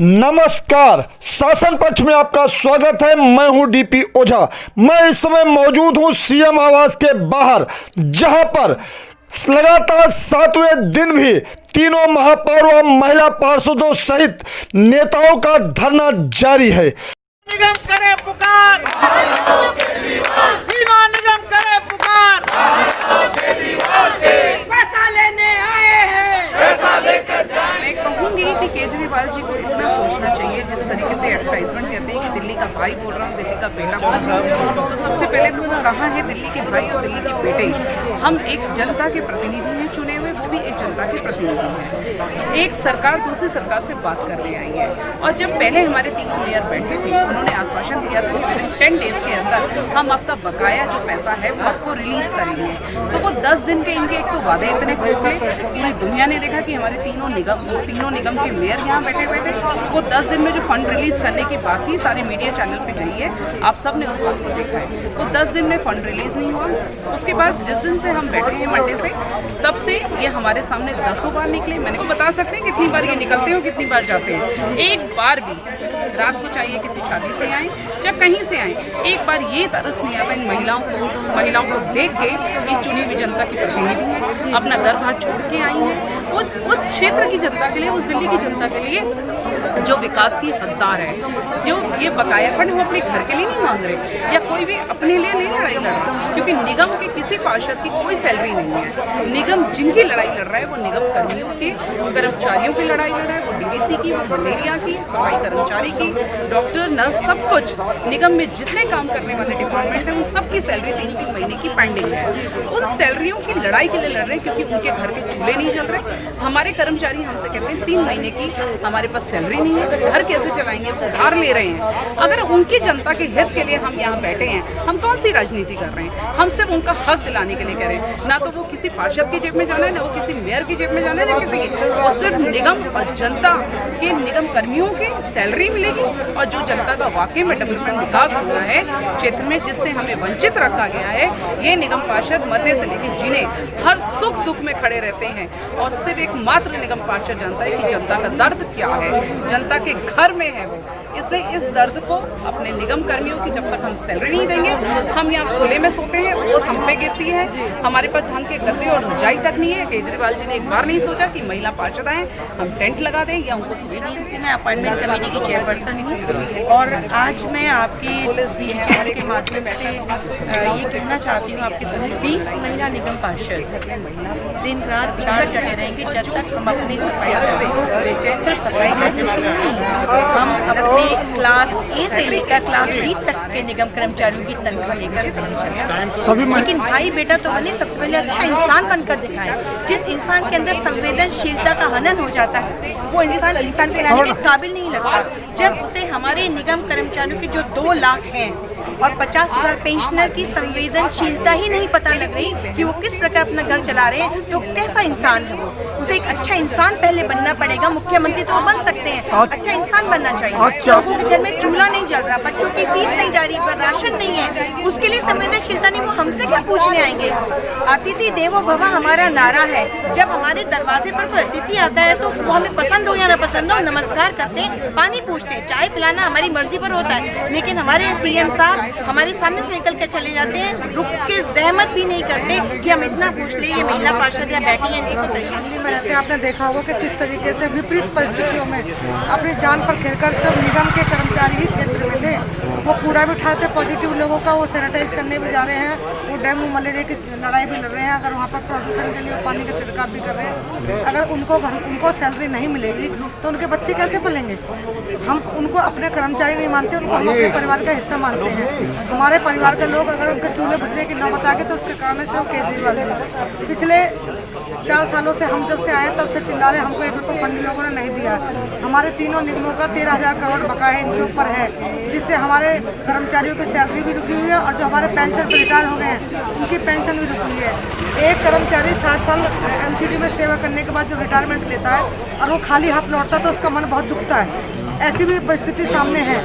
नमस्कार, शासन पक्ष में आपका स्वागत है। मैं हूं डीपी ओझा। मैं इस समय मौजूद हूं सीएम आवास के बाहर, जहां पर लगातार 7वें दिन भी तीनों महापौरों और महिला पार्षदों सहित नेताओं का धरना जारी है। निगम करे पुकार, तीनों निगम करे पुकार, पैसा लेने आए हैं, पैसा लेकर जाएं। मैं कहूँगी कि केजरीवाल जी को इतना सोचना चाहिए, जिस तरीके से एडवर्टाइजमेंट करते हैं कि दिल्ली का भाई बोल रहा हूँ, दिल्ली का बेटा बोल रहा हूँ, तो सबसे पहले तो वो कहाँ है दिल्ली के भाई और दिल्ली के बेटे। हम एक जनता के प्रतिनिधि हैं चुने हुए, वो भी एक जनता के प्रतिनिधि हैं। एक सरकार दूसरी सरकार से बात करने आई है, और जब पहले हमारे तीनों मेयर बैठे थे, उन्होंने आश्वासन दिया था कि 10 डेज के अंदर हम आपका बकाया जो पैसा है वो आपको रिलीज करेंगे। तो वो 10 दिन के इनके एक तो वादे इतने खोखले, पूरी दुनिया ने देखा कि हमारे तीनों निगम के मेयर यहाँ बैठे हुए थे। वो 10 दिन में जो फंड रिलीज करने की बात थी, सारे मीडिया चैनल पे गई है, आप सब ने उस बात को देखा है। वो 10 दिन में फंड रिलीज नहीं हुआ। उसके बाद जिस दिन से हम बैठे हैं मंडे से, तब से ये हमारे सामने 10 बार निकले। मैंने को बता सकते हैं कितनी बार ये निकलते हो, कितनी बार जाते हैं। एक बार भी रात को चाहिए किसी शादी से आए, चाहे कहीं से आए, एक बार ये तरस नहीं आता इन महिलाओं को देख के कि चुनी हुई जनता की प्रतिनिधि है, अपना घर बाहर छोड़ के आई हैं, उस क्षेत्र की जनता के लिए, उस दिल्ली की जनता के लिए जो विकास की हकदार है। जो ये बकाया फंड वो अपने घर के लिए नहीं मांग रहे, या कोई भी अपने लिए नहीं लड़ाई लड़ रहे, क्योंकि निगम के किसी पार्षद की कोई सैलरी नहीं है। निगम जिनकी लड़ाई लड़ रहा है वो निगम कर्मियों की, कर्मचारियों की लड़ाई लड़ रहा है, वो डीवीसी की, वो मलेरिया की, सफाई कर्मचारी की, डॉक्टर, नर्स, सब कुछ निगम में जितने काम करने वाले डिपार्टमेंट हैं, उन सबकी सैलरी 3-3 महीने की पेंडिंग है। उन सैलरियों की लड़ाई के लिए लड़ रहे हैं, क्योंकि उनके घर के चूल्हे नहीं जल रहे। हमारे कर्मचारी हमसे कहते हैं 3 महीने की हमारे पास सैलरी नहीं है, घर कैसे चलाएंगे, वो उधार ले रहे हैं। अगर उनकी जनता के हित के लिए हम यहाँ बैठे हैं, हम कौन सी राजनीति कर रहे हैं? हम सिर्फ उनका हक दिलाने के लिए कह रहे हैं। ना तो वो किसी पार्षद की जेब में जाना है, ना वो किसी मेयर की जेब में जाना है, ना किसी की। वो सिर्फ निगम और जनता के, निगम कर्मियों की सैलरी मिलेगी, और जो जनता का वाकई में डेवलपमेंट विकास होना है क्षेत्र में, जिससे हमें वंचित रखा गया है। ये निगम पार्षद मरने से लेकर जीने हर सुख दुख में खड़े रहते हैं, और सिर्फ एक मात्र निगम पार्षद जानता है कि जनता का दर्द क्या है, जनता के घर में है वो। इसलिए इस दर्द को अपने निगम कर्मियों की जब तक हम सैलरी नहीं देंगे, हम यहाँ खुले में सोते हैं, ओस हम पे गिरती है, हमारे पास ढंग के गद्दे और रजाई तक नहीं है। केजरीवाल जी ने एक बार नहीं सोचा कि महिला पार्षद आए, हम टेंट लगा दें या उनको सुविधा दें। मैं अपॉइंटमेंट कमेटी की चेयरपर्सन हूँ, और आज मैं आपके चैनल के माध्यम से ये कहना चाहती हूँ, आपके सभी 20 महिला निगम पार्षद दिन रात बिगड़ डटे रहेंगे जब तक हम अपनी सफाई करें। सिर्फ सफाई करने के लिए हम अपने क्लास ए से लेकर क्लास डी तक के निगम कर्मचारियों की तनख्वाह लेकर नहीं चलते। लेकिन भाई बेटा तो बने, सबसे पहले अच्छा इंसान बनकर दिखाएं। जिस इंसान के अंदर संवेदनशीलता का हनन हो जाता है, वो इंसान के लाने के काबिल नहीं लगता। जब उसे हमारे निगम कर्मचारियों के जो 2 लाख हैं और 50,000 पेंशनर की संवेदनशीलता ही नहीं पता लग रही कि वो किस प्रकार अपना घर चला रहे हैं, तो कैसा इंसान है वो? उसे एक अच्छा इंसान पहले बनना पड़ेगा। मुख्यमंत्री तो बन सकते हैं, अच्छा इंसान बनना चाहिए। लोगों के घर में चूल्हा नहीं जल रहा, बच्चों की फीस नहीं जा रही, पर राशन नहीं है, उसके लिए संवेदनशीलता नहीं। वो हमसे क्या पूछने आएंगे? अतिथि देवो भव हमारा नारा है। जब हमारे दरवाजे पर कोई अतिथि आता है तो वो हमें पसंद हो या ना पसंद हो, नमस्कार करते हैं, पानी पूछते हैं, चाय पिलाना हमारी मर्जी पर होता है। लेकिन हमारे सीएम साहब हमारे सामने से निकल के चले जाते हैं, रुक के जहमत भी नहीं करते कि हम इतना पूछ ले, ये महिला पार्षद या बैठी है, इनकी कोई परेशानी में रहते हैं। आपने देखा होगा कि किस तरीके से विपरीत परिस्थितियों में अपनी जान पर खेलकर सब निगम के कर्मचारी ही क्षेत्र में थे। वो कूड़ा भी उठाते, पॉजिटिव लोगों का वो सैनिटाइज करने भी जा रहे हैं, वो डेंगू मलेरिया की लड़ाई भी लड़ रहे हैं। अगर वहाँ पर प्रदूषण के लिए पानी का छिड़काव भी कर रहे हैं। अगर उनको सैलरी नहीं मिलेगी तो उनके बच्चे कैसे पलेंगे? हम उनको अपने कर्मचारी नहीं मानते, उनको हम अपने परिवार का हिस्सा मानते हैं। हमारे परिवार के लोग अगर उनके चूल्हे बुझने की नौबत आ गई तो उसके कारण से हम केजरीवाल जी पिछले 4 सालों से, हम जब से आए तब से चिल्ला रहे, हमको 1 रुपये फंड लोगों ने नहीं दिया। हमारे तीनों निगमों का 13,000 करोड़ बकाया इनके ऊपर है, जिससे हमारे कर्मचारियों की सैलरी भी रुकी हुई है, और जो हमारे पेंशन पर रिटायर हो गए हैं उनकी पेंशन भी रुकी हुई है। एक कर्मचारी 60 साल एमसीडी में सेवा करने के बाद जो रिटायरमेंट लेता है और वो खाली हाथ लौटता है तो उसका मन बहुत दुखता है। ऐसी भी परिस्थिति सामने है।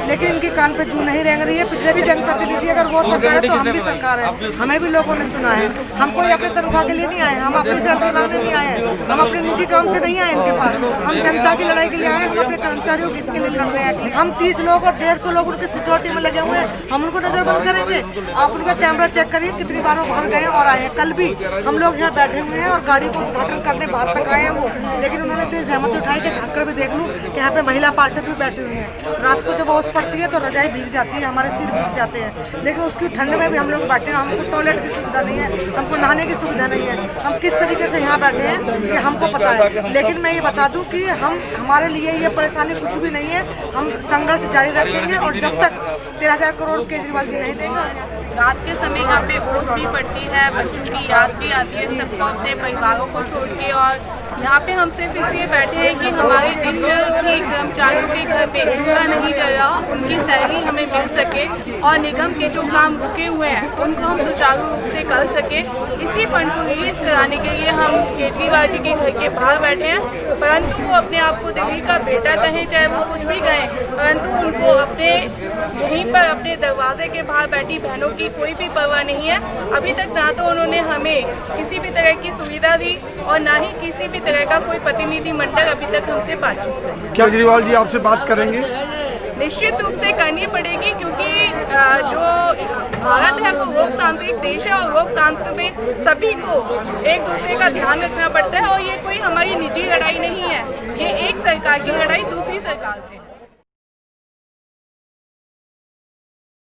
लेकिन इनके कान पे जू नहीं रेंग रही है। पिछले भी जनप्रतिनिधि अगर वो सरकार है तो हम भी सरकार है, हमें भी लोगों ने चुना है। हम कोई अपने तनख्वाह के लिए नहीं आए, हम अपनी सैलरी मांगने नहीं आए हैं, हम अपने निजी काम से नहीं आए इनके पास। हम जनता की लड़ाई के लिए आए, हम अपने कर्मचारियों के हित के लिए लड़ रहे हैं। हम 30 लोग और 150 लोग उनके सिक्योरिटी में लगे हुए हैं, हम उनको नजरबंद करेंगे? आप उनका कैमरा चेक करिए कितनी बार वो बाहर गए और आए हैं। कल भी हम लोग यहाँ बैठे हुए हैं और गाड़ी को उद्घाटन करने बाहर तक आए हैं वो, लेकिन उन्होंने इतनी सहमति उठाई कि झाँक भी देख लूँ कि यहाँ पे महिला पार्षद भी बैठी हुई हैं। रात को जब ओस पड़ती है तो रजाई भीग जाती है, हमारे सिर भीग जाते हैं, लेकिन उसकी ठंड में भी हम लोग बैठे हैं। हमको टॉयलेट की सुविधा नहीं है, हमको नहाने की सुविधा नहीं है। हम किस तरीके से यहाँ बैठे हैं ये हमको पता है, लेकिन मैं ये बता दूं कि हमारे लिए ये परेशानी कुछ भी नहीं है। हम संघर्ष जारी रखेंगे और जब तक 13,000 करोड़ केजरीवाल जी नहीं देंगे। रात के समय यहाँ पे ओस भी पड़ती है, बच्चों की याद भी आती है, सबको अपने परिवारों को छोड़ के। और यहाँ पे हम सिर्फ इसलिए बैठे हैं कि हमारे जिन भी कर्मचारियों के घर पे चूल्हा नहीं जल रहा उनकी सैलरी हमें मिल सके और निगम के जो काम रुके हुए हैं उनको हम सुचारू रूप से कर सके। इसी फंड को रिलीज कराने के लिए हम केजरीवाल जी के घर के बाहर बैठे हैं। परंतु वो अपने आप को दिल्ली का बेटा कहें, चाहे वो कुछ भी कहें, परंतु उनको अपने यहीं पर अपने दरवाजे के बाहर बैठी बहनों की कोई भी परवाह नहीं है। अभी तक ना तो उन्होंने हमें किसी भी तरह की सुविधा दी और ना ही किसी भी तरह का कोई प्रतिनिधि मंडल अभी तक हमसे बातचीत करें। केजरीवाल जी आपसे बात करेंगे? निश्चित रूप से करनी पड़ेगी, क्योंकि जो भारत है वो लोकतांत्रिक देश है और लोकतंत्र में सभी को एक दूसरे का ध्यान रखना पड़ता है। और ये कोई हमारी निजी लड़ाई नहीं है, ये एक सरकार की लड़ाई दूसरी सरकार से।